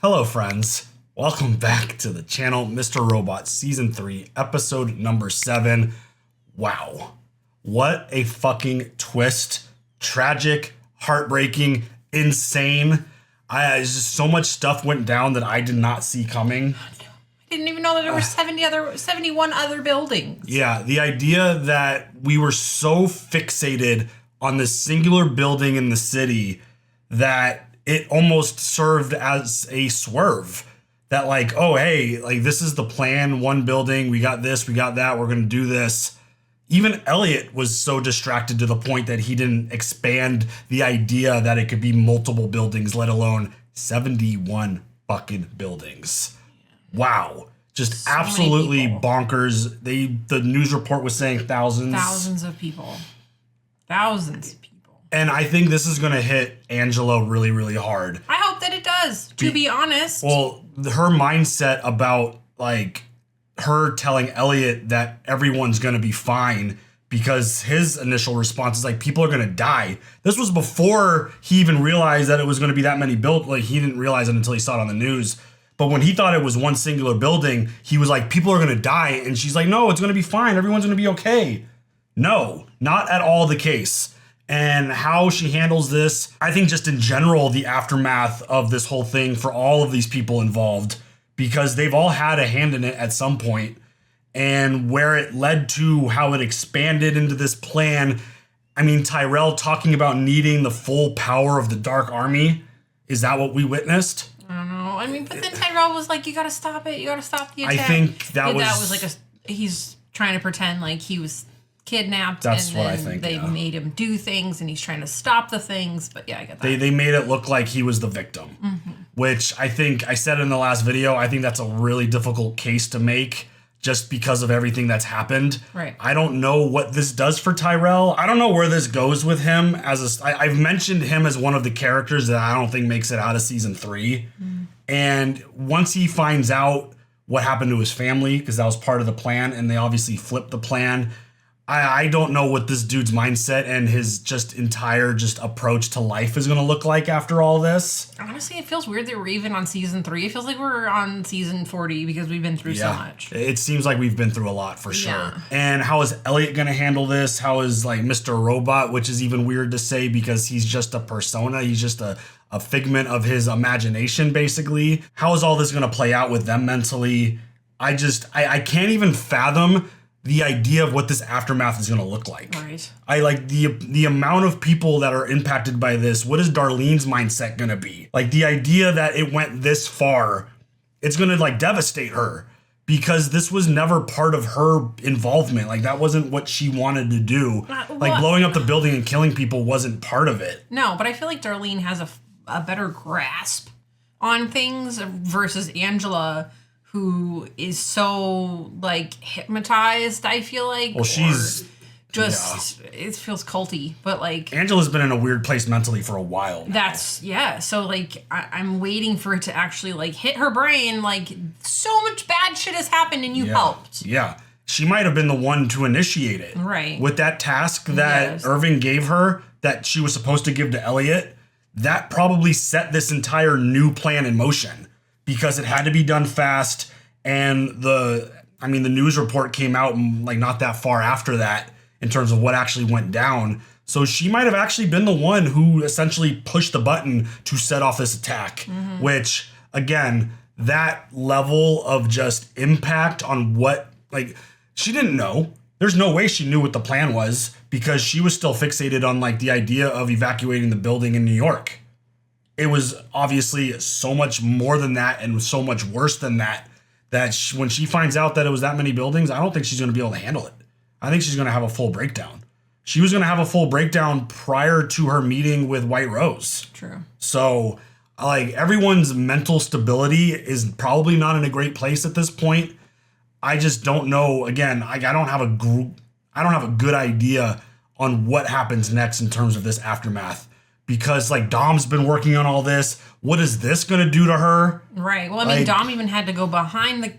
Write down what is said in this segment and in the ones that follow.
Hello, friends. Welcome back to the channel, Mr. Robot Season 3, Episode number 7. Wow. What a fucking twist. Tragic, heartbreaking, insane. Just so much stuff went down that I did not see coming. I didn't even know that there were 71 other buildings. Yeah, the idea that we were so fixated on this singular building in the city that it almost served as a swerve. That like, oh, hey, like this is the plan, one building, we got this, we got that, we're going to do this. Even Elliot was so distracted to the point that he didn't expand the idea that it could be multiple buildings, let alone 71 fucking buildings. Wow. Just so absolutely bonkers. The news report was saying thousands. Thousands of people. Thousands of people. And I think this is going to hit Angela really, really hard. I hope that it does, to be honest. Well, her mindset about, like, her telling Elliot that everyone's going to be fine because his initial response is, like, people are going to die. This was before he even realized that it was going to be that many built. Like, he didn't realize it until he saw it on the news. But when he thought it was one singular building, he was like, people are going to die. And she's like, no, it's going to be fine. Everyone's going to be okay. No, not at all the case. And how she handles this, I think just in general, the aftermath of this whole thing for all of these people involved, because they've all had a hand in it at some point, and where it led to how it expanded into this plan. I mean, Tyrell talking about needing the full power of the Dark Army. Is that what we witnessed? I don't know. I mean, but then Tyrell was like, you got to stop it. You got to stop the attack. I think that was like he's trying to pretend like he was kidnapped. That's and what then I think. They made him do things and he's trying to stop the things. But yeah, I get that. They made it look like he was the victim, which I think I said in the last video. I think that's a really difficult case to make just because of everything that's happened. Right. I don't know what this does for Tyrell. I don't know where this goes with him. I've mentioned him as one of the characters that I don't think makes it out of season 3. And once he finds out what happened to his family, because that was part of the plan, and they obviously flipped the plan, I don't know what this dude's mindset and his entire approach to life is going to look like after all this. Honestly, it feels weird that we're even on season 3. It feels like we're on season 40 because we've been through so much. It seems like we've been through a lot for sure. Yeah. And how is Elliot going to handle this? How is like Mr. Robot, which is even weird to say because he's just a persona. He's just a figment of his imagination, basically. How is all this going to play out with them mentally? I can't even fathom the idea of what this aftermath is going to look like. Right. I like the amount of people that are impacted by this. What is Darlene's mindset going to be? Like the idea that it went this far, it's going to like devastate her because this was never part of her involvement. Like that wasn't what she wanted to do. Like blowing up the building and killing people wasn't part of it. No, but I feel like Darlene has a better grasp on things versus Angela, who is so, like, hypnotized, I feel like. Well, she's it feels culty, but, like... Angela's been in a weird place mentally for a while now. So, like, I'm waiting for it to actually, like, hit her brain, like, so much bad shit has happened and you helped. Yeah. She might have been the one to initiate it. Right. With that task that Irving gave her, that she was supposed to give to Elliot, that probably set this entire new plan in motion. Because it had to be done fast, and the news report came out like not that far after that in terms of what actually went down. So she might have actually been the one who essentially pushed the button to set off this attack, which again, that level of just impact on what, like, she didn't know. There's no way she knew what the plan was because she was still fixated on like the idea of evacuating the building in New York. It was obviously so much more than that and so much worse than that, when she finds out that it was that many buildings, I don't think she's going to be able to handle it. I think she's going to have a full breakdown. She was going to have a full breakdown prior to her meeting with White Rose. True. So, like, everyone's mental stability is probably not in a great place at this point. I just don't know. Again, I don't have a good idea on what happens next in terms of this aftermath. Because, like, Dom's been working on all this. What is this going to do to her? Right. Well, I mean, Dom even had to go behind the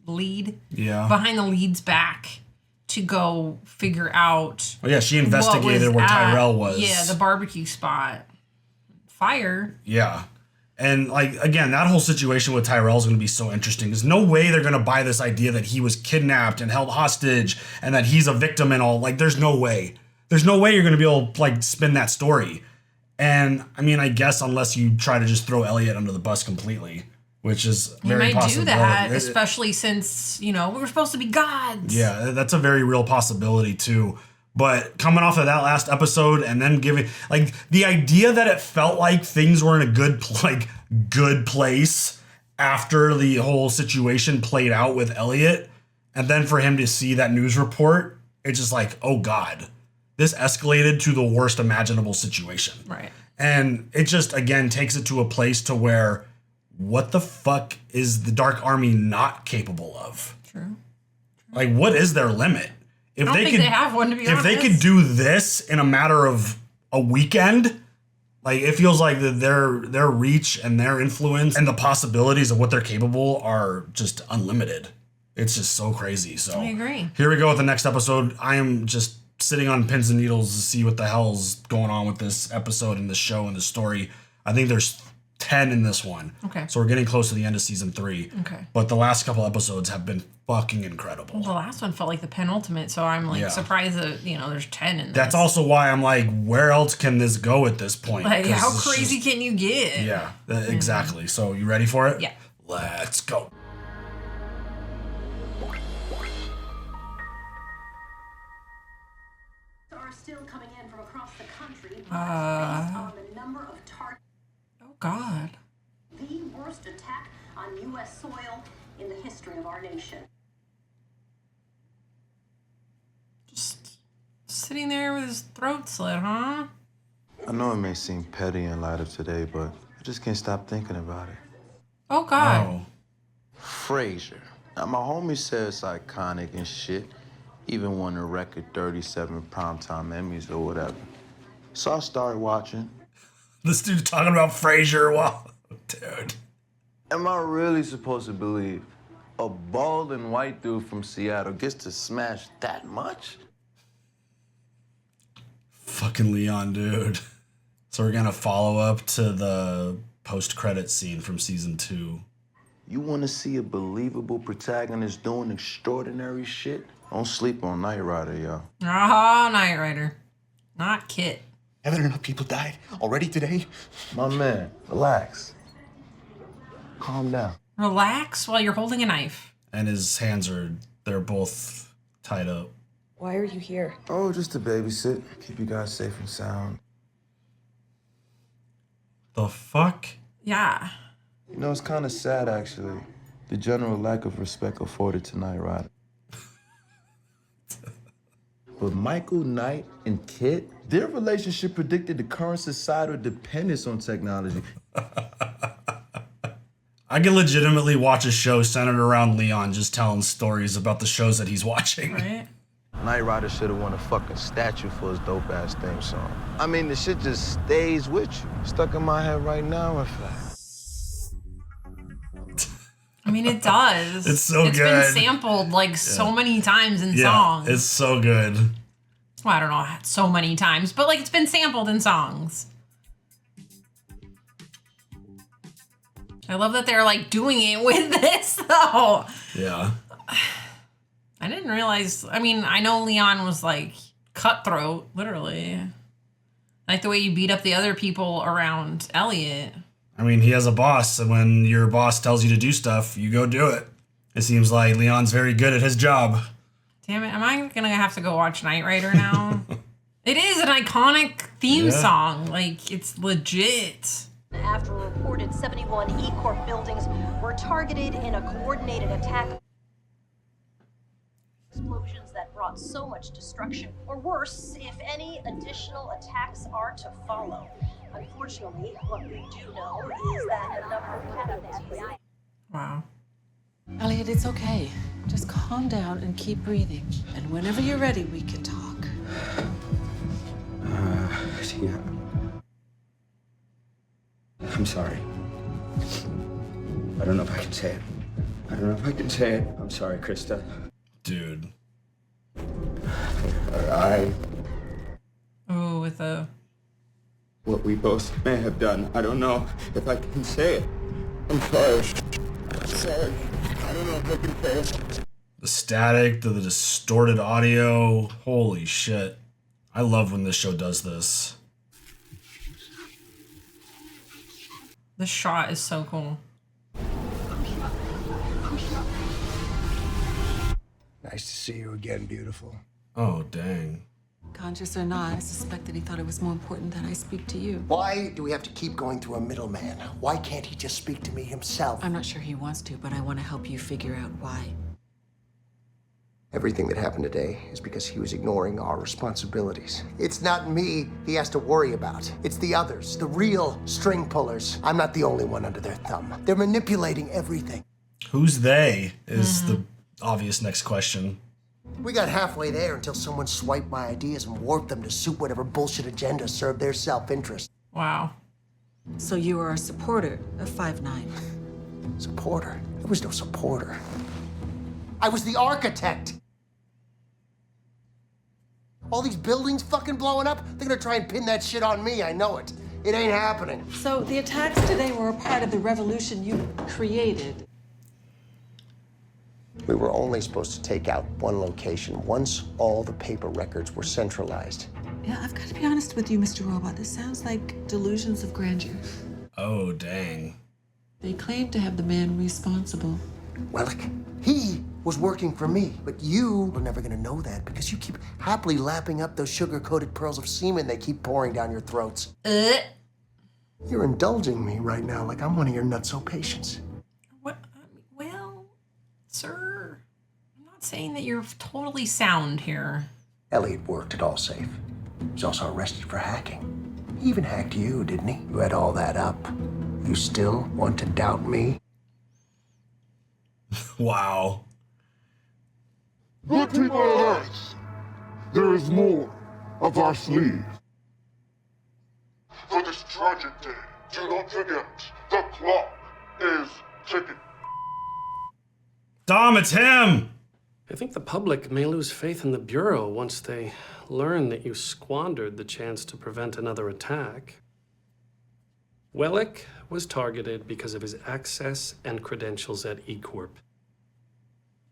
lead. Yeah. Behind the lead's back to go figure out. Oh, yeah, she investigated where Tyrell was. Yeah, the barbecue spot. Fire. Yeah. And like, again, that whole situation with Tyrell is going to be so interesting. There's no way they're going to buy this idea that he was kidnapped and held hostage and that he's a victim and all. Like, there's no way. There's no way you're going to be able to like spin that story. And I mean, I guess unless you try to just throw Elliot under the bus completely, which is very possible. He might do that, especially since, you know, we were supposed to be gods. Yeah, that's a very real possibility too. But coming off of that last episode and then giving, like, the idea that it felt like things were in a good place after the whole situation played out with Elliot, and then for him to see that news report, it's just like, oh God, this escalated to the worst imaginable situation. Right. And it just, again, takes it to a place to where, what the fuck is the Dark Army not capable of? True. Like, what is their limit? If I don't think they have one, to be honest. If they could do this in a matter of a weekend, like, it feels like their reach and their influence and the possibilities of what they're capable are just unlimited. It's just so crazy. So I agree. Here we go with the next episode. I am just sitting on pins and needles to see what the hell's going on with this episode and this show and the story. I think there's 10 in this one. Okay. So we're getting close to the end of season 3. Okay. But the last couple episodes have been fucking incredible. Well, the last one felt like the penultimate, so I'm like surprised that, you know, there's 10 in this. That's also why I'm like, where else can this go at this point? Like, how crazy can you get? Yeah, exactly. So you ready for it? Yeah. Let's go. Are still coming in from across the country based on the number of targets. Oh, God. The worst attack on U.S. soil in the history of our nation. Just sitting there with his throat slit, huh? I know it may seem petty in light of today, but I just can't stop thinking about it. Oh, God. Oh. Frasier. Now, my homie said it's iconic and shit. Even won a record 37 primetime Emmys or whatever. So I started watching. This dude's talking about Frasier. Wow, dude. Am I really supposed to believe a bald and white dude from Seattle gets to smash that much? Fucking Leon, dude. So we're gonna follow up to the post-credit scene from season 2. You want to see a believable protagonist doing extraordinary shit? Don't sleep on Knight Rider, y'all. Oh, Knight Rider. Not Kit. Haven't enough people died already today? My man, relax. Calm down. Relax while you're holding a knife. And his hands they're both tied up. Why are you here? Oh, just to babysit. Keep you guys safe and sound. The fuck? Yeah. You know, it's kind of sad, actually. The general lack of respect afforded to Knight Rider. But Michael Knight and Kit, their relationship predicted the current societal dependence on technology. I can legitimately watch a show centered around Leon just telling stories about the shows that he's watching. Right? Knight Rider should have won a fucking statue for his dope-ass theme song. I mean, the shit just stays with you. Stuck in my head right now, in fact. I mean, it does. It's so It's good. been sampled like so many times in songs. It's so good. Well, I don't know so many times, but like it's been sampled in songs. I love that they're like doing it with this though. Yeah. I didn't realize. I mean, I know Leon was like cutthroat, literally. Like the way you beat up the other people around Elliot. I mean, he has a boss, and when your boss tells you to do stuff, you go do it. It seems like Leon's very good at his job. Damn it, am I gonna have to go watch Knight Rider now? It is an iconic theme song. Like, it's legit. After a reported 71 E-Corp buildings were targeted in a coordinated attack. Explosions that brought so much destruction, or worse, if any additional attacks are to follow. Unfortunately, what we do know is that a number of casualties. Wow. Elliot, it's okay. Just calm down and keep breathing. And whenever you're ready, we can talk. Yeah. I'm sorry. I don't know if I can say it. I'm sorry, Krista. Dude. I Oh, with a what we both may have done. I don't know if I can say it. I'm sorry. Sorry. I don't know if I can say it. The static, the distorted audio. Holy shit. I love when this show does this. The shot is so cool. Nice to see you again, beautiful. Oh, dang. Conscious or not, I suspect that he thought it was more important that I speak to you. Why do we have to keep going through a middleman? Why can't he just speak to me himself? I'm not sure he wants to, but I want to help you figure out why. Everything that happened today is because he was ignoring our responsibilities. It's not me he has to worry about. It's the others, the real string pullers. I'm not the only one under their thumb. They're manipulating everything. Who's they is the obvious next question. We got halfway there until someone swiped my ideas and warped them to suit whatever bullshit agenda served their self-interest. Wow. So you are a supporter of 5'9". Supporter? There was no supporter. I was the architect. All these buildings fucking blowing up, they're gonna try and pin that shit on me, I know it. It ain't happening. So the attacks today were a part of the revolution you created. We were only supposed to take out one location once all the paper records were centralized. Yeah, I've got to be honest with you, Mr. Robot. This sounds like delusions of grandeur. Oh, dang. They claim to have the man responsible. Wellick, he was working for me, but you are never gonna know that because you keep happily lapping up those sugar-coated pearls of semen they keep pouring down your throats. You're indulging me right now like I'm one of your nutso patients. What? Well, sir, I'm not saying that you're totally sound here. Elliot worked at Allsafe. He was also arrested for hacking. He even hacked you, didn't he? You had all that up. You still want to doubt me? Wow. Good people of Earth, there is more of our sleeve. For this tragic day, do not forget, the clock is ticking. Dom, it's him! I think the public may lose faith in the Bureau once they learn that you squandered the chance to prevent another attack. Wellick was targeted because of his access and credentials at E-Corp.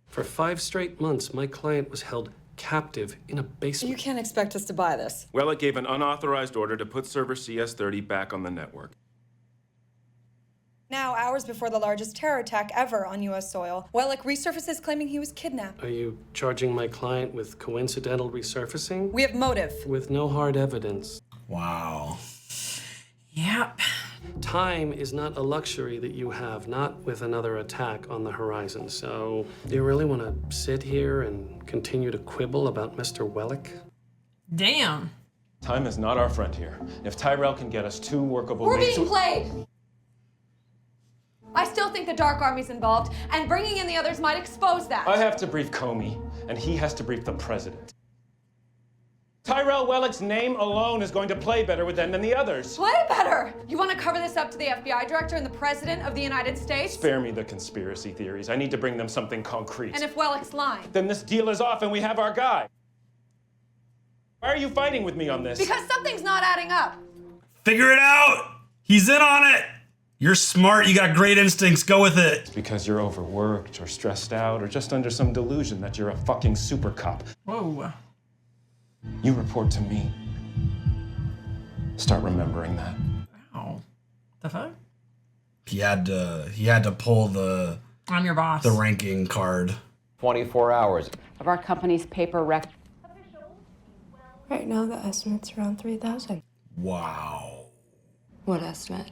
For 5 straight months, my client was held captive in a basement. You can't expect us to buy this. Wellick gave an unauthorized order to put server CS30 back on the network. Now, hours before the largest terror attack ever on U.S. soil, Wellick resurfaces claiming he was kidnapped. Are you charging my client with coincidental resurfacing? We have motive. With no hard evidence. Wow. Yep. Time is not a luxury that you have, not with another attack on the horizon. So, do you really want to sit here and continue to quibble about Mr. Wellick? Damn. Time is not our friend here. If Tyrell can get us 2 workable We're leads... being played! I still think the Dark Army's involved, and bringing in the others might expose that. I have to brief Comey, and he has to brief the president. Tyrell Wellick's name alone is going to play better with them than the others. Play better! You want to cover this up to the FBI director and the president of the United States? Spare me the conspiracy theories. I need to bring them something concrete. And if Wellick's lying? Then this deal is off and we have our guy. Why are you fighting with me on this? Because something's not adding up. Figure it out! He's in on it! You're smart, you got great instincts, go with it. It's because you're overworked or stressed out or just under some delusion that you're a fucking super cop. Whoa. You report to me. Start remembering that. Wow. The fuck? He had to pull the I'm your boss. the ranking card. 24 hours. Of our company's paper rec. Right now, the estimate's around 3,000. Wow. What estimate?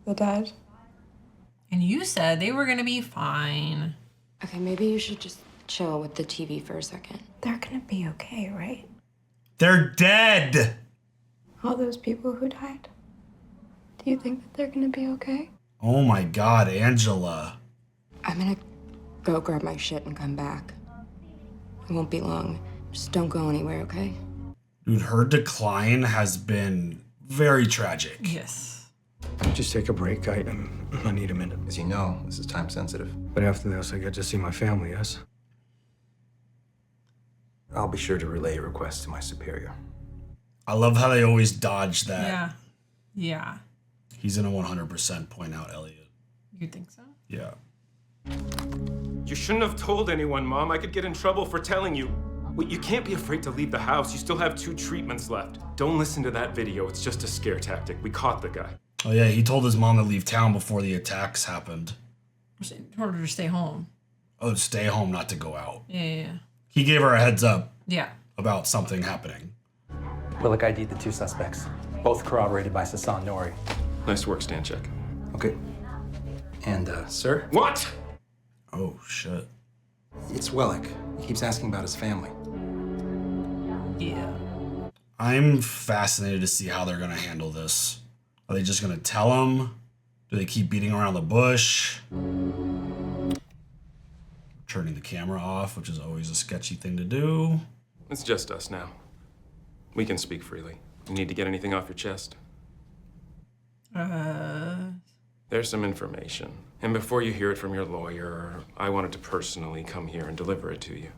The dead. And you said they were gonna be fine. Okay, maybe you should just chill with the TV for a second. They're gonna be okay, right? They're dead! All those people who died. Do you think that they're gonna be okay? Oh my god, Angela. I'm gonna go grab my shit and come back. It won't be long. Just don't go anywhere, okay? Dude, her decline has been very tragic. Yes. Just take a break. I need a minute. As you know, this is time sensitive. But after this, I get to see my family, yes? I'll be sure to relay your request to my superior. I love how they always dodge that. Yeah. Yeah. He's gonna 100% point out Elliot. You think so? Yeah. You shouldn't have told anyone, Mom. I could get in trouble for telling you. Wait, you can't be afraid to leave the house. You still have 2 treatments left. Don't listen to that video. It's just a scare tactic. We caught the guy. Oh yeah, he told his mom to leave town before the attacks happened. In order to stay home. Oh, stay home, not to go out. Yeah. He gave her a heads up. Yeah. About something happening. Willick ID'd the 2 suspects, both corroborated by Sasan Nori. Nice work, Stanchek. Okay. And, sir? What? Oh, shit. It's Willick. He keeps asking about his family. Yeah. I'm fascinated to see how they're gonna handle this. Are they just gonna tell him? Do they keep beating around the bush? Turning the camera off, which is always a sketchy thing to do. It's just us now. We can speak freely. You need to get anything off your chest? There's some information. And before you hear it from your lawyer, I wanted to personally come here and deliver it to you.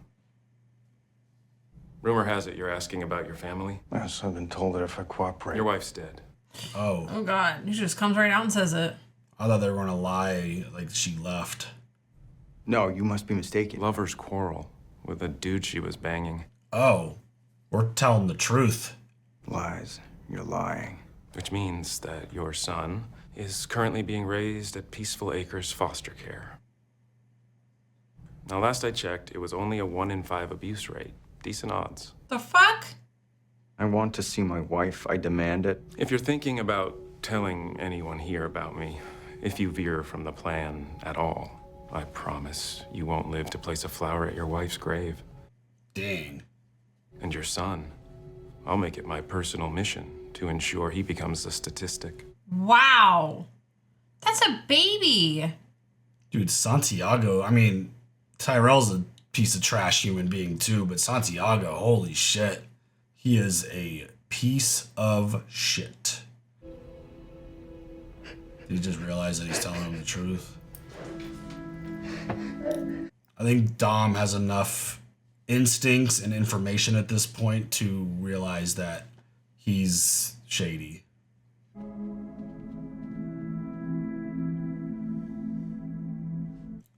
Rumor has it you're asking about your family. Yes, I've been told that if I cooperate. Your wife's dead. Oh. Oh, God. He just comes right out and says it. I thought they were gonna lie, like she left. No, you must be mistaken. Lovers quarrel with a dude she was banging. Oh. We're telling the truth. Lies. You're lying. Which means that your son is currently being raised at Peaceful Acres foster care. Now, last I checked, it was only a 1 in 5 abuse rate. Decent odds. The fuck? I want to see my wife. I demand it. If you're thinking about telling anyone here about me, if you veer from the plan at all, I promise you won't live to place a flower at your wife's grave. Dang. And your son, I'll make it my personal mission to ensure he becomes a statistic. Wow. That's a baby. Dude, Santiago, I mean, Tyrell's a piece of trash human being too, but Santiago, holy shit. He is a piece of shit. Did you just realize that he's telling him the truth? I think Dom has enough instincts and information at this point to realize that he's shady.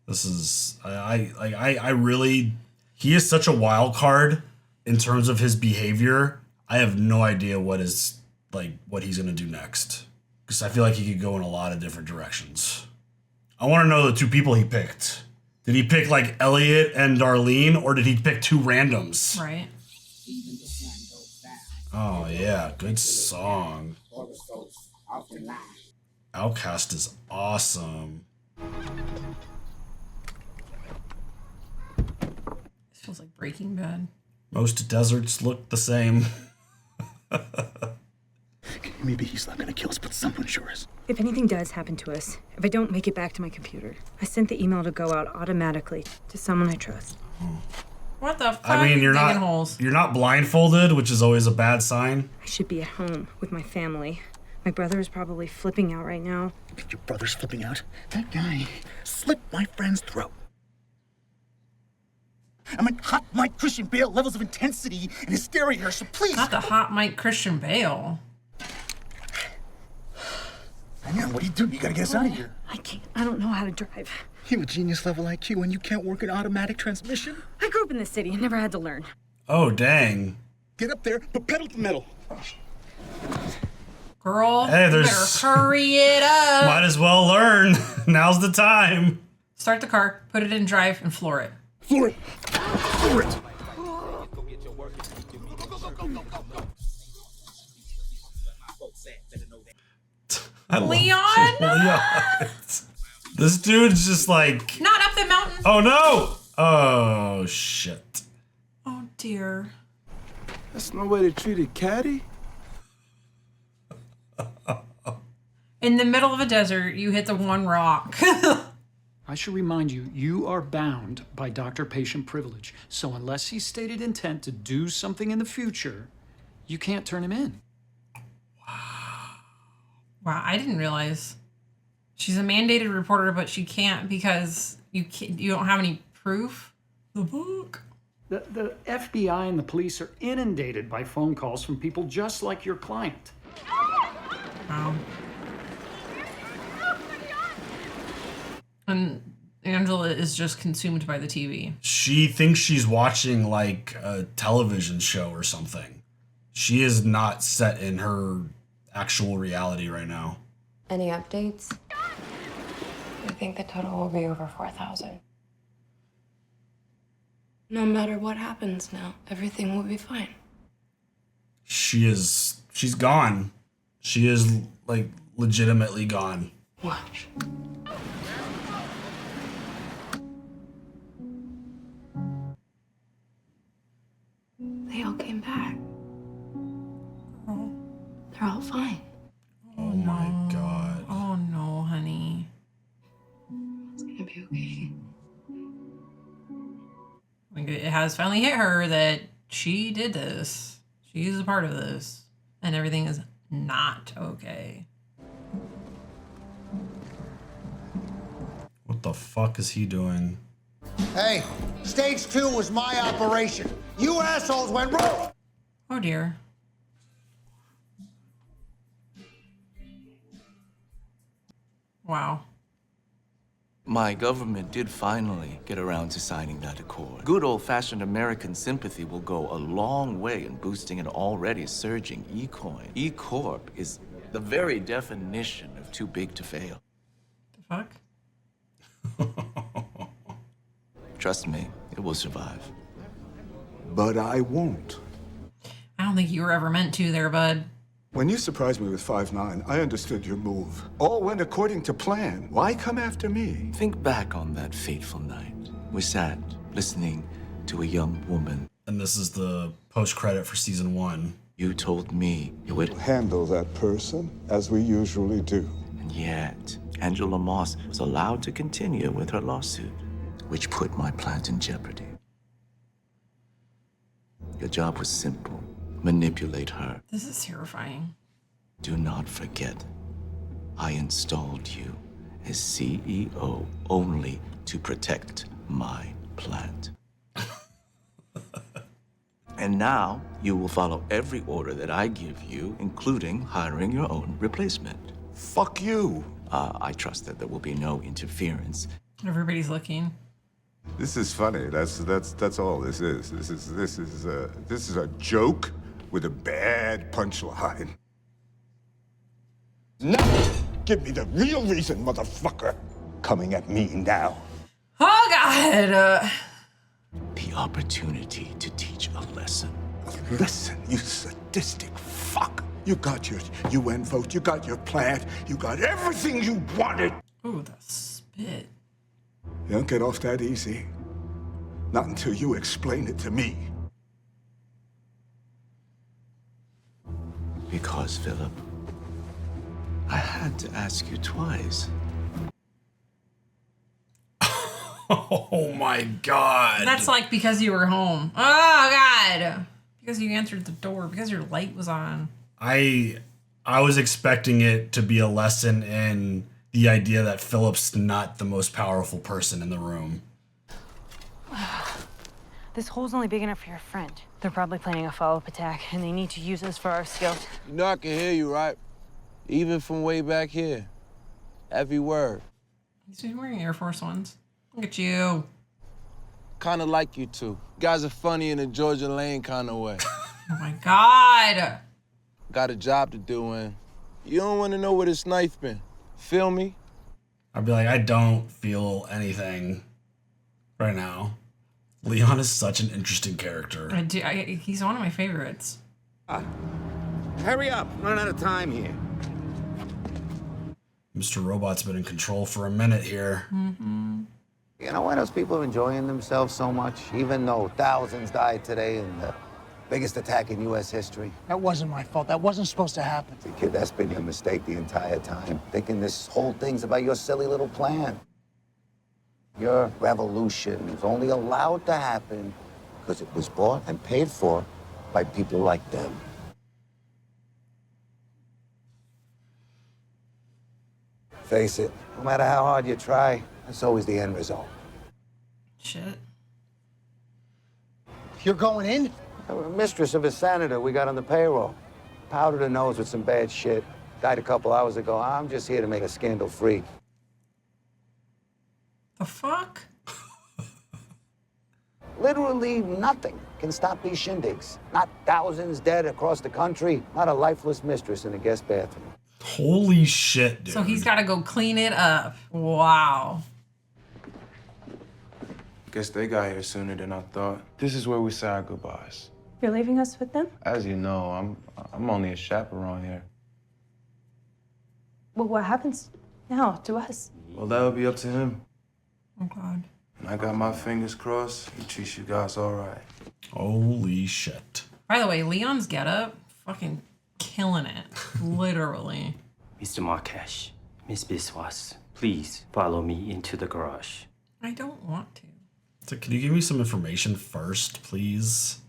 This is I really, he is such a wild card in terms of his behavior. I have no idea what he's gonna do next, because I feel like he could go in a lot of different directions. I want to know the 2 people he picked. Did he pick like Elliot and Darlene, or did he pick 2 randoms? Right. Oh yeah, good song. Outcast is awesome. This feels like Breaking Bad. Most deserts look the same. Maybe he's not gonna kill us, but someone sure is. If anything does happen to us, if I don't make it back to my computer, I sent the email to go out automatically to someone I trust. What the fuck? I mean, you're not blindfolded, which is always a bad sign. I should be at home with my family. My brother is probably flipping out right now. Your brother's flipping out? That guy slit my friend's throat. I'm at hot Mike Christian Bale levels of intensity and hysteria here, so please. Not the hot Mike Christian Bale. Man, what do you do? You gotta get us out of here. I can't. I don't know how to drive. You have a genius level IQ and you can't work an automatic transmission? I grew up in this city and never had to learn. Oh, dang. Get up there, but pedal to the metal. Girl, Hey, you there's- better hurry it up. Might as well learn. Now's the time. Start the car, put it in drive, and floor it. Floor it. Floor it. I love Leon? Leon. This dude's just like, Not up the mountain. oh no! Oh shit. Oh dear. That's no way to treat a caddy. In the middle of a desert, you hit the one rock. I should remind you, you are bound by doctor-patient privilege. So unless he's stated intent to do something in the future, you can't turn him in. Wow, I didn't realize. She's a mandated reporter, but she can't because you don't have any proof. The book. The FBI and the police are inundated by phone calls from people just like your client. Wow. And Angela is just consumed by the TV. She thinks she's watching like a television show or something. She is not set in her actual reality right now. Any updates? I think the total will be over 4,000. No matter what happens now, everything will be fine. She's gone. She is like legitimately gone. Watch. They all came back. They're all fine. Oh my God. Oh no, honey. It's gonna be okay. Like, it has finally hit her that she did this. She's a part of this. And everything is not okay. What the fuck is he doing? Hey, stage 2 was my operation. You assholes went rogue. Oh dear. Wow. My government did finally get around to signing that accord. Good old-fashioned American sympathy will go a long way in boosting an already surging E-coin. E-corp is the very definition of too big to fail. The fuck? Trust me, it will survive. But I won't. I don't think you were ever meant to there, bud. When you surprised me with 5'9", I understood your move. All went according to plan. Why come after me? Think back on that fateful night. We sat listening to a young woman. And this is the post-credit for season 1. You told me you would handle that person as we usually do. And yet, Angela Moss was allowed to continue with her lawsuit, which put my plant in jeopardy. Your job was simple. Manipulate her. This is terrifying. Do not forget, I installed you as CEO only to protect my plant. And now you will follow every order that I give you, including hiring your own replacement. Fuck you. I trust that there will be no interference. Everybody's looking. This is funny. That's all this is. This is a joke with a bad punchline. Now, give me the real reason, motherfucker. Coming at me now. Oh, God. The opportunity to teach a lesson. Listen, you sadistic fuck. You got your UN vote, you got your plant, you got everything you wanted. Ooh, the spit. You don't get off that easy. Not until you explain it to me. Because, Philip, I had to ask you twice. Oh my God. That's like because you were home. Oh, God. Because you answered the door. Because your light was on. I was expecting it to be a lesson in the idea that Philip's not the most powerful person in the room. This hole's only big enough for your friend. They're probably planning a follow-up attack, and they need to use us for our skills. You know I can hear you, right? Even from way back here. Every word. He's wearing Air Force Ones. Look at you. Kinda like you two. Guys are funny in a Georgia Lane kind of way. Oh my God. Got a job to do, and you don't want to know where this knife been. Feel me? I'd be like, I don't feel anything right now. Leon is such an interesting character. He's one of my favorites. Hurry up. Run out of time here. Mr. Robot's been in control for a minute here. Mm-hmm. You know why those people are enjoying themselves so much, even though thousands died today in the biggest attack in U.S. history? That wasn't my fault. That wasn't supposed to happen. See, kid, that's been your mistake the entire time, thinking this whole thing's about your silly little plan. Your revolution is only allowed to happen because it was bought and paid for by people like them. Face it, no matter how hard you try, that's always the end result. Shit. You're going in? We're mistress of a senator we got on the payroll. Powdered her nose with some bad shit. Died a couple hours ago. I'm just here to make a scandal free. The fuck? Literally nothing can stop these shindigs. Not thousands dead across the country. Not a lifeless mistress in a guest bathroom. Holy shit, dude. So he's got to go clean it up. Wow. Guess they got here sooner than I thought. This is where we say our goodbyes. You're leaving us with them? As you know, I'm only a chaperone here. Well, what happens now to us? Well, that'll be up to him. Oh, God. And I got my fingers crossed. He treats you guys all right. Holy shit. By the way, Leon's getup, fucking killing it. Literally. Mr. Markesh, Miss Biswas, please follow me into the garage. I don't want to. So can you give me some information first, please?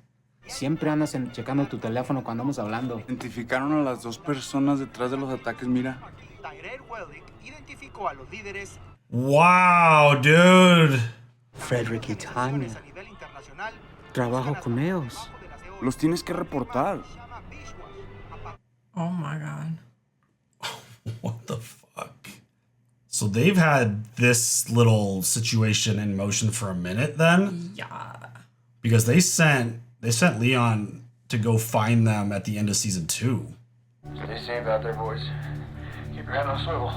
Siempre andas checando tu teléfono cuando vamos hablando. Identificaron a las dos personas detrás de los ataques, mira. Wow, dude. Fredrick y Tanya. Trabajo con ellos. Los tienes que reportar. Oh my God. What the fuck? So they've had this little situation in motion for a minute then? Yeah. Because they sent Leon to go find them at the end of season 2. Stay safe out there, boys. Keep your head on a swivel.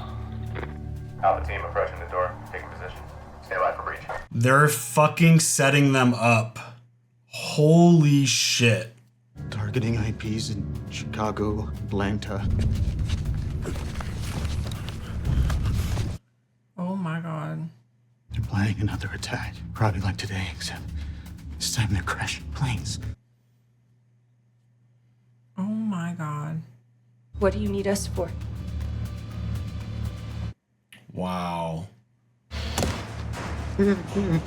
Alpha team approaching the door. Taking position. Stand by for breach. They're fucking setting them up. Holy shit. Targeting IPs in Chicago, Atlanta. Oh my God. They're planning another attack. Probably like today, except this time they're crashing planes. Oh my God. What do you need us for? Wow. Execute.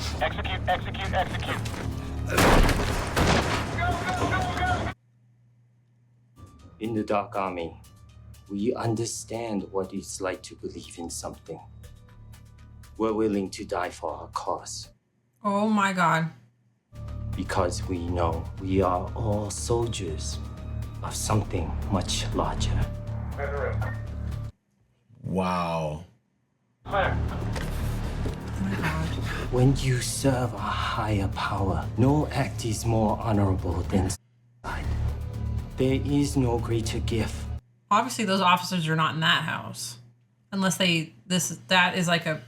In the Dark Army, we understand what it's like to believe in something. We're willing to die for our cause. Oh my God. Because we know we are all soldiers of something much larger. Wow. When you serve a higher power, no act is more honorable than suicide. There is no greater gift. Obviously, those officers are not in that house. Unless that is like a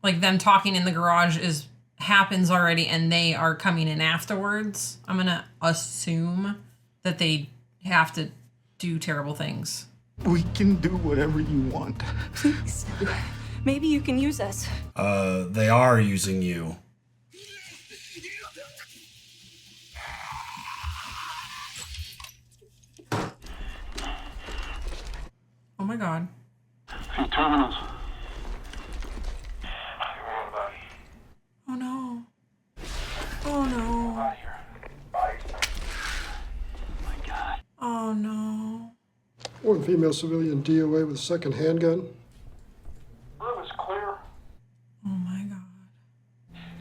like them talking in the garage happens already and they are coming in afterwards. I'm going to assume that they have to do terrible things. We can do whatever you want. Please. Maybe you can use us. They are using you. Oh my God. Hey, terminals. Oh no. Oh no. Oh no. One female civilian DOA with a second handgun. Room is clear. Oh my God.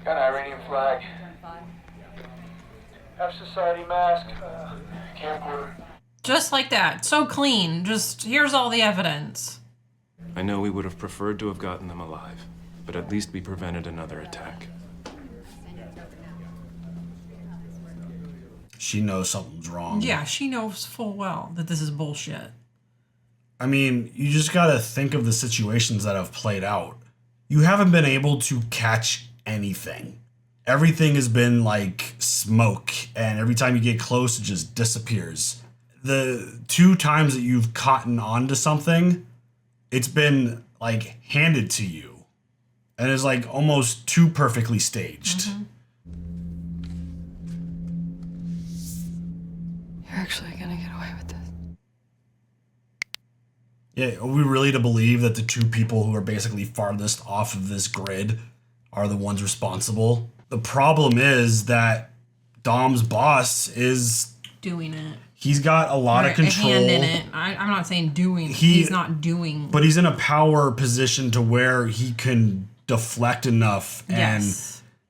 Got an Iranian flag. Have society mask. Camcorder. Just like that. So clean. Just here's all the evidence. I know we would have preferred to have gotten them alive, but at least we prevented another attack. She knows something's wrong. Yeah, she knows full well that this is bullshit. I mean, you just gotta think of the situations that have played out. You haven't been able to catch anything. Everything has been like smoke, and every time you get close, it just disappears. The 2 times that you've caught onto something, it's been like handed to you. And it's like almost too perfectly staged. Mm-hmm. You're actually gonna get away with this. Yeah, are we really to believe that the 2 people who are basically farthest off of this grid are the ones responsible? The problem is that Dom's boss is doing it. He's got a lot of control. A hand in it. I'm not saying doing. He's not doing. But he's in a power position to where he can deflect enough and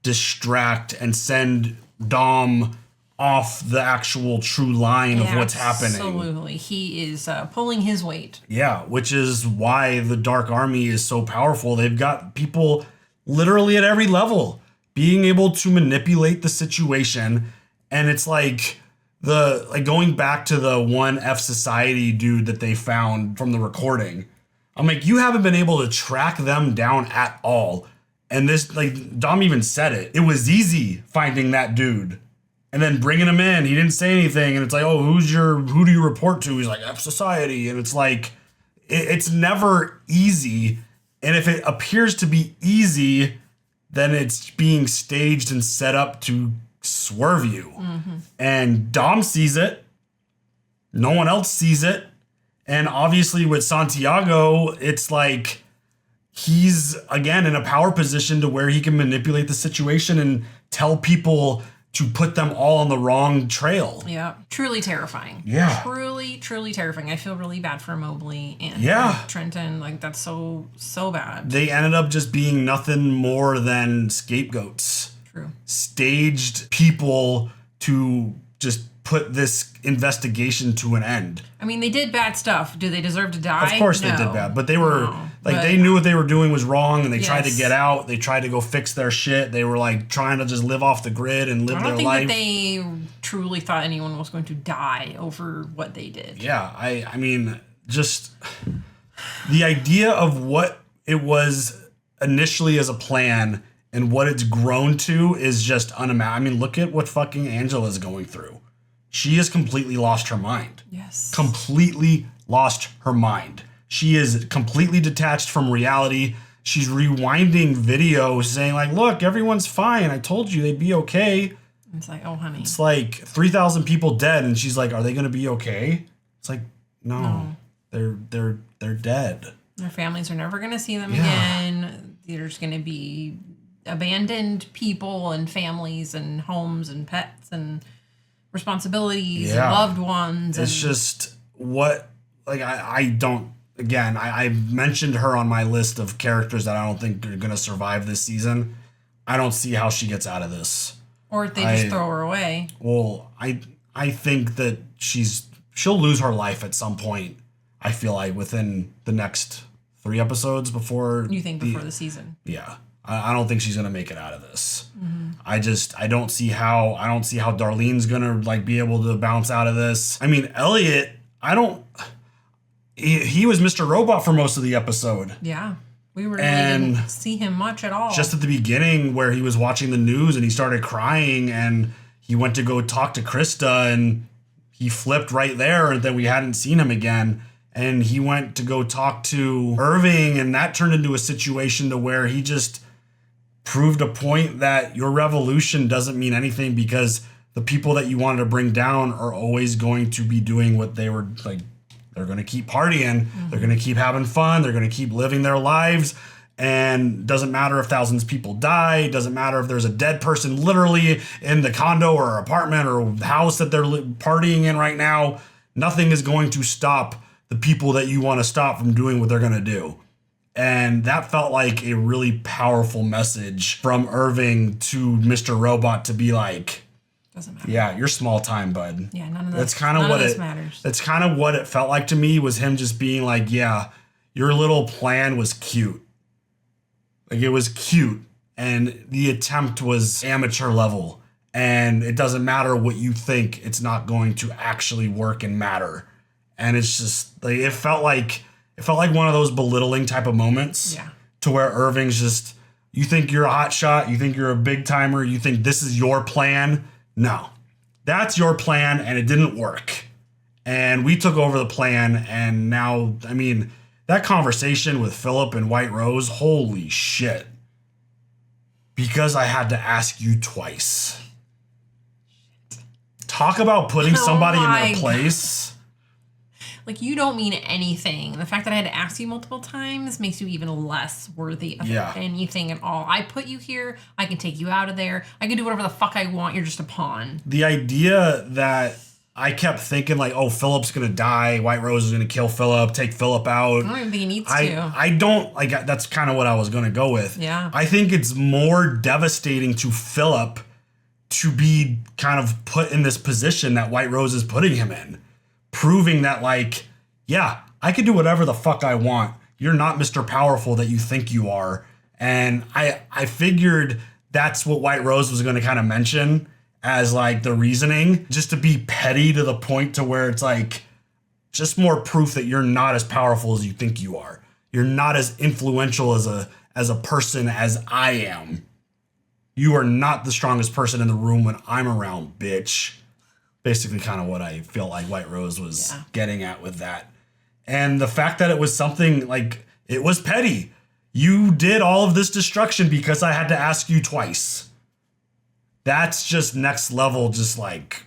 distract and send Dom off the actual true line of what's happening. Absolutely. He is pulling his weight. Yeah, which is why the Dark Army is so powerful. They've got people literally at every level being able to manipulate the situation. And it's like going back to the one F Society dude that they found from the recording. I'm like, you haven't been able to track them down at all. And this, like, Dom even said it. It was easy finding that dude and then bringing him in. He didn't say anything. And it's like, oh, who do you report to? He's like, F Society. And it's like, it's never easy. And if it appears to be easy, then it's being staged and set up to swerve you. Mm-hmm. And Dom sees it. No one else sees it. And obviously with Santiago, it's like he's, again, in a power position to where he can manipulate the situation and tell people to put them all on the wrong trail. Yeah. Truly terrifying. Yeah. Truly, truly terrifying. I feel really bad for Mobley and Trenton. Like, that's so bad. They ended up just being nothing more than scapegoats. True. Staged people to just put this investigation to an end. I mean, they did bad stuff. Do they deserve to die? Of course they did bad, but they were they knew what they were doing was wrong, and they tried to get out. They tried to go fix their shit. They were like trying to just live off the grid and live their life. I don't think that they truly thought anyone was going to die over what they did. Yeah, I mean, just the idea of what it was initially as a plan and what it's grown to is just unimaginable. I mean, look at what fucking Angela's going through. She has completely lost her mind. Yes. Completely lost her mind. She is completely detached from reality. She's rewinding videos saying like, look, everyone's fine. I told you they'd be okay. It's like, oh, honey. It's like 3,000 people dead. And she's like, are they going to be okay? It's like, no. They're dead. Their families are never going to see them again. There's going to be abandoned people and families and homes and pets and responsibilities and loved ones. It's just what, like, I don't, again, I mentioned her on my list of characters that I don't think are going to survive this season. I don't see how she gets out of this. Or if they just throw her away. Well, I think that she'll lose her life at some point. I feel like within the next 3 episodes before. You think before the season? Yeah. I don't think she's gonna make it out of this. Mm-hmm. I don't see how Darlene's gonna like be able to bounce out of this. I mean, Elliot, he was Mr. Robot for most of the episode. Yeah. We really didn't see him much at all. Just at the beginning where he was watching the news and he started crying and he went to go talk to Krista and he flipped right there and then we hadn't seen him again. And he went to go talk to Irving and that turned into a situation to where he just proved a point that your revolution doesn't mean anything because the people that you wanted to bring down are always going to be doing what they were like. They're going to keep partying. Mm-hmm. They're going to keep having fun. They're going to keep living their lives. And doesn't matter if thousands of people die. Doesn't matter if there's a dead person literally in the condo or apartment or house that they're partying in right now. Nothing is going to stop the people that you want to stop from doing what they're going to do. And that felt like a really powerful message from Irving to Mr. Robot to be like, doesn't matter. Yeah, you're small time, bud. Yeah, none of this. That's kind of what it matters. That's kind of what it felt like to me was him just being like, yeah, your little plan was cute. Like it was cute and the attempt was amateur level and it doesn't matter what you think, it's not going to actually work and matter. And it's just like it felt like one of those belittling type of moments. Yeah. To where Irving's just, you think you're a hot shot, you think you're a big timer, you think this is your plan. No, that's your plan and it didn't work. And we took over the plan and now, I mean, that conversation with Philip and White Rose, holy shit. Because I had to ask you twice. Talk about putting somebody in their place. Like, you don't mean anything. The fact that I had to ask you multiple times makes you even less worthy of anything at all. I put you here. I can take you out of there. I can do whatever the fuck I want. You're just a pawn. The idea that I kept thinking, like, oh, Philip's going to die. White Rose is going to kill Philip, take Philip out. I don't even think he needs to. I don't, like, that's kind of what I was going to go with. Yeah. I think it's more devastating to Philip to be kind of put in this position that White Rose is putting him in, proving that, like, yeah, I can do whatever the fuck I want. You're not Mr. Powerful that you think you are. And I figured that's what White Rose was going to kind of mention as like the reasoning, just to be petty to the point to where it's like just more proof that you're not as powerful as you think you are. You're not as influential as a person as I am. You are not the strongest person in the room when I'm around, bitch. Basically kind of what I feel like White Rose was getting at with that. And the fact that it was something like, it was petty. You did all of this destruction because I had to ask you twice. That's just next level, just like,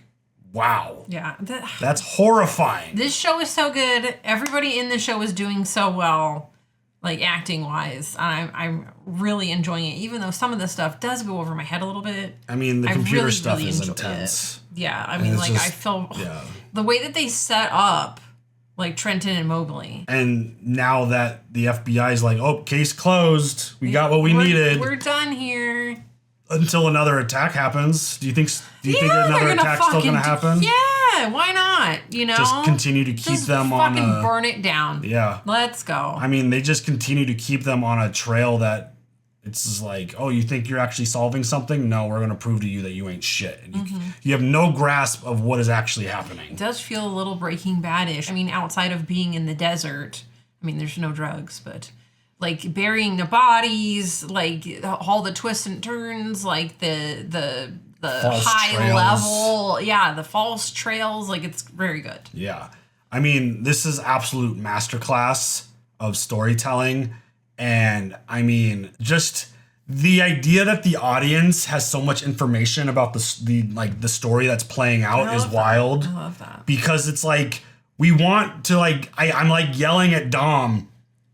wow. Yeah. That's horrifying. This show is so good. Everybody in the show is doing so well, like acting wise. I'm really enjoying it, even though some of the stuff does go over my head a little bit. I mean, the computer stuff is intense. Yeah. I mean, like, I feel the way that they set up, like Trenton and Mobley. And now that the FBI is like, oh, case closed. We got what we needed. We're done here. Until another attack happens. Do you think another attack's still going to happen? Yeah, why not? You know? Just continue to keep them on fucking burn it down. Yeah. Let's go. I mean, they just continue to keep them on a trail that it's just like, oh, you think you're actually solving something? No, we're going to prove to you that you ain't shit. And you have no grasp of what is actually happening. It does feel a little Breaking Bad-ish. I mean, outside of being in the desert, I mean, there's no drugs, but like burying the bodies, like all the twists and turns, like the false high trails. Level, the false trails, like it's very good. Yeah. I mean, this is absolute masterclass of storytelling. And I mean, just the idea that the audience has so much information about the story that's playing out is wild. I love that. Because it's like, we want to like, I'm like yelling at Dom,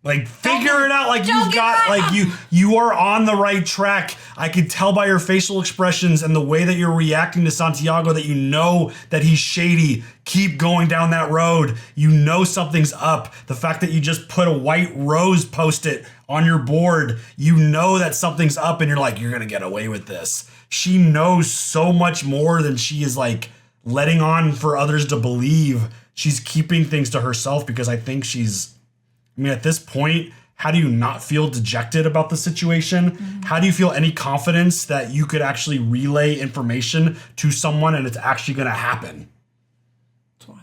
like, figure it out. Like, you've got, like, you are on the right track. I could tell by your facial expressions and the way that you're reacting to Santiago that you know that he's shady. Keep going down that road. You know something's up. The fact that you just put a White Rose post-it on your board, you know that something's up and you're like, you're going to get away with this. She knows so much more than she is, like, letting on for others to believe. She's keeping things to herself because I think I mean, at this point, how do you not feel dejected about the situation? How do you feel any confidence that you could actually relay information to someone and it's actually going to happen? It's wild.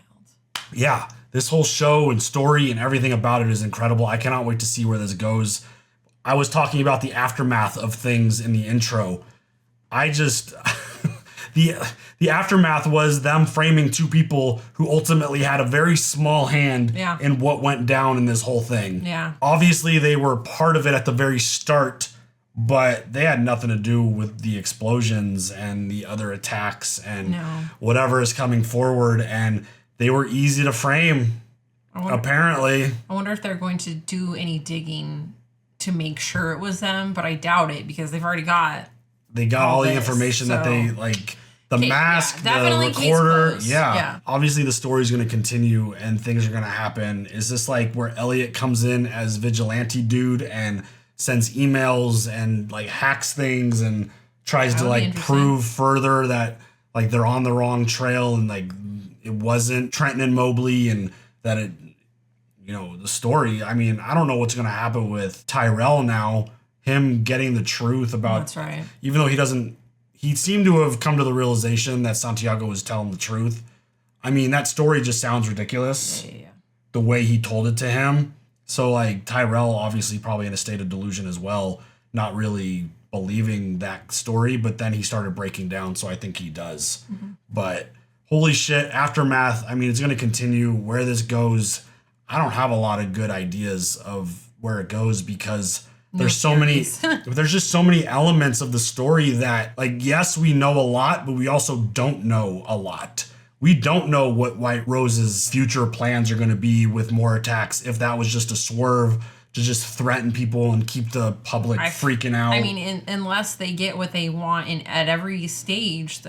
Yeah, this whole show and story and everything about it is incredible. I cannot wait to see where this goes. I was talking about the aftermath of things in the intro. I just... The aftermath was them framing two people who ultimately had a very small hand in what went down in this whole thing. Yeah. Obviously, they were part of it at the very start, but they had nothing to do with the explosions and the other attacks and whatever is coming forward. And they were easy to frame, apparently. I wonder if they're going to do any digging to make sure it was them, but I doubt it because they've already got... They got all the information that they, like... The mask, the recorder, Obviously, the story's going to continue and things are going to happen. Is this like where Elliot comes in as vigilante dude and sends emails and like hacks things and tries to like prove further that like they're on the wrong trail and like it wasn't Trenton and Mobley and that it, you know, the story. I mean, I don't know what's going to happen with Tyrell now. Him getting the truth about, that's right. Even though he seemed to have come to the realization that Santiago was telling the truth. I mean, that story just sounds ridiculous. Yeah. The way he told it to him. So, like, Tyrell obviously probably in a state of delusion as well, not really believing that story, but then he started breaking down, so I think he does. But holy shit, Aftermath, I mean, it's going to continue. Where this goes, I don't have a lot of good ideas of where it goes because... There's just so many elements of the story that, like, yes, we know a lot, but we also don't know a lot. We don't know what White Rose's future plans are going to be with more attacks, if that was just a swerve to just threaten people and keep the public freaking out. I mean, unless they get what they want at every stage.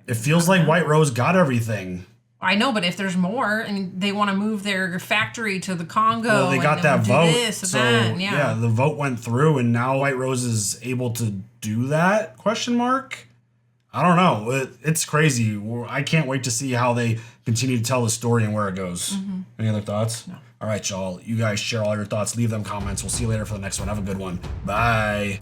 It feels like White Rose got everything. I know, but if there's more, and they want to move their factory to the Congo, well, they got that vote, so yeah, the vote went through, and now White Rose is able to do that? ? I don't know. It's crazy. I can't wait to see how they continue to tell the story and where it goes. Any other thoughts? No. All right, y'all. You guys share all your thoughts. Leave them comments. We'll see you later for the next one. Have a good one. Bye.